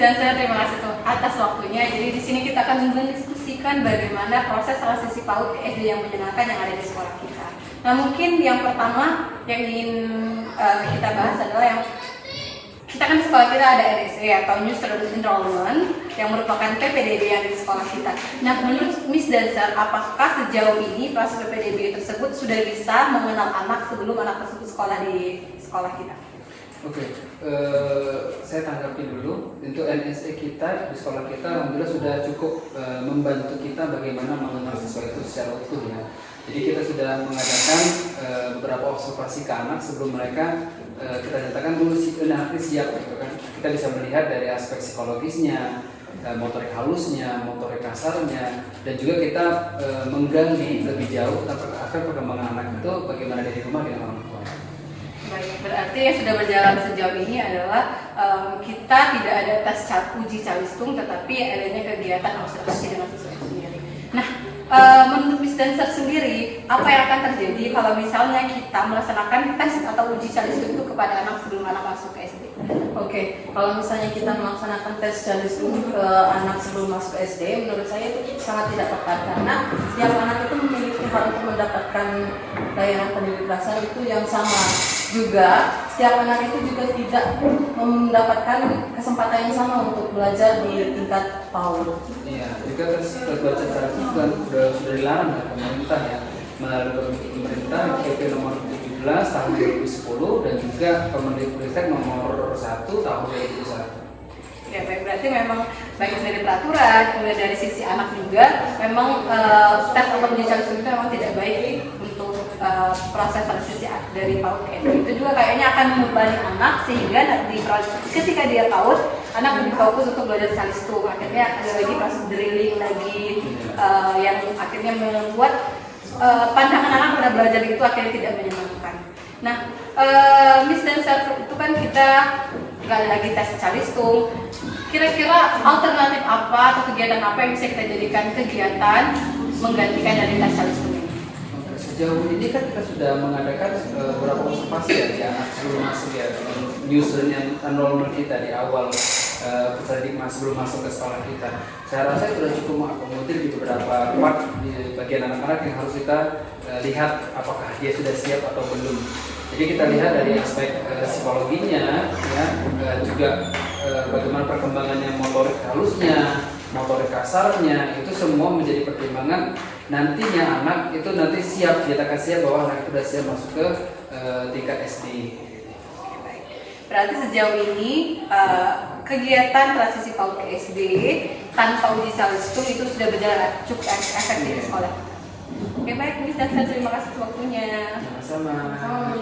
dan saya terima kasih atas waktunya. Jadi di sini kita akan mendiskusikan bagaimana proses transisi PAUD ke SD yang menyenangkan yang ada di sekolah kita. Nah, mungkin yang pertama yang ingin kita bahas adalah yang kita kan di sekolah kita ada NSE atau New Student Enrollment yang merupakan PPDB yang di sekolah kita. Nah, menurut Miss Dancer, apakah sejauh ini proses PPDB tersebut sudah bisa mengenal anak sebelum anak tersebut sekolah di sekolah kita? Oke, saya tanggapi dulu. Untuk NSE kita di sekolah kita alhamdulillah sudah cukup membantu kita bagaimana mengenal siswa itu secara utuh ya. Jadi kita sudah mengadakan beberapa observasi ke anak sebelum mereka kita nyatakan dulu nanti siap gitu kan. Kita bisa melihat dari aspek psikologisnya, motorik halusnya, motorik kasarnya, dan juga kita menggali lebih jauh tentang perkembangan anak itu bagaimana dari rumah dengan orang tua. Baik, berarti yang sudah berjalan sejauh ini adalah kita tidak ada tes uji calistung, tetapi adanya kegiatan observasi dengan siswa itu sendiri. Nah, menurut Miss Dancer sendiri, apa yang akan terjadi kalau misalnya kita melaksanakan tes atau uji calistung itu kepada anak sebelum anak masuk ke SD? Oke, kalau misalnya kita melaksanakan tes calistung ke anak sebelum masuk SD, menurut saya itu sangat tidak tepat karena setiap anak itu memiliki hak untuk mendapatkan layanan pendidik dasar itu yang sama. Juga setiap anak itu juga tidak mendapatkan kesempatan yang sama untuk belajar di tingkat PAUD. Iya, juga tes baca cara itu kan sudah dilarang oleh pemerintah ya, melalui pemerintah PP nomor 17 tahun 2010 dan juga Kemendikbudristek nomor 1 tahun 2021. Ya, baik, berarti memang baik dari peraturan, kemudian dari sisi anak juga, memang tes atau uji calistung itu memang tidak baik untuk proses transisi dari PAUD ke SD. Itu juga kayaknya akan membebani anak sehingga nanti ketika dia PAUD, anak lebih fokus untuk belajar calistung. Akhirnya ada lagi proses drilling lagi yang akhirnya membuat pandangan anak pada belajar itu akhirnya tidak menyenangkan. Nah, Miss Dancer, itu kan kita nggak ada lagi tes calistung. Kira-kira alternatif apa atau kegiatan apa yang bisa kita jadikan kegiatan menggantikan dari tes calistung ini? Sejauh ini kan kita sudah mengadakan beberapa observasi ya di anak sebelum masuk ya, New Student Enrollment kita di awal peserta sebelum masuk ke sekolah kita. Saya rasa itu sudah cukup mengakomodir di beberapa part di bagian anak-anak yang harus kita lihat apakah dia sudah siap atau belum. Jadi kita lihat dari aspek psikologinya, ya, juga bagaimana perkembangannya motorik halusnya, motorik kasarnya, itu semua menjadi pertimbangan nantinya anak itu nanti siap, dinyatakan siap bahwa anak itu sudah siap masuk ke tingkat SD. Berarti sejauh ini kegiatan transisi PAUD ke SD tanpa uji calistung itu sudah berjalan cukup efektif di sekolah. Oke, baik, Miss Dancer, terima kasih waktunya. Sama-sama.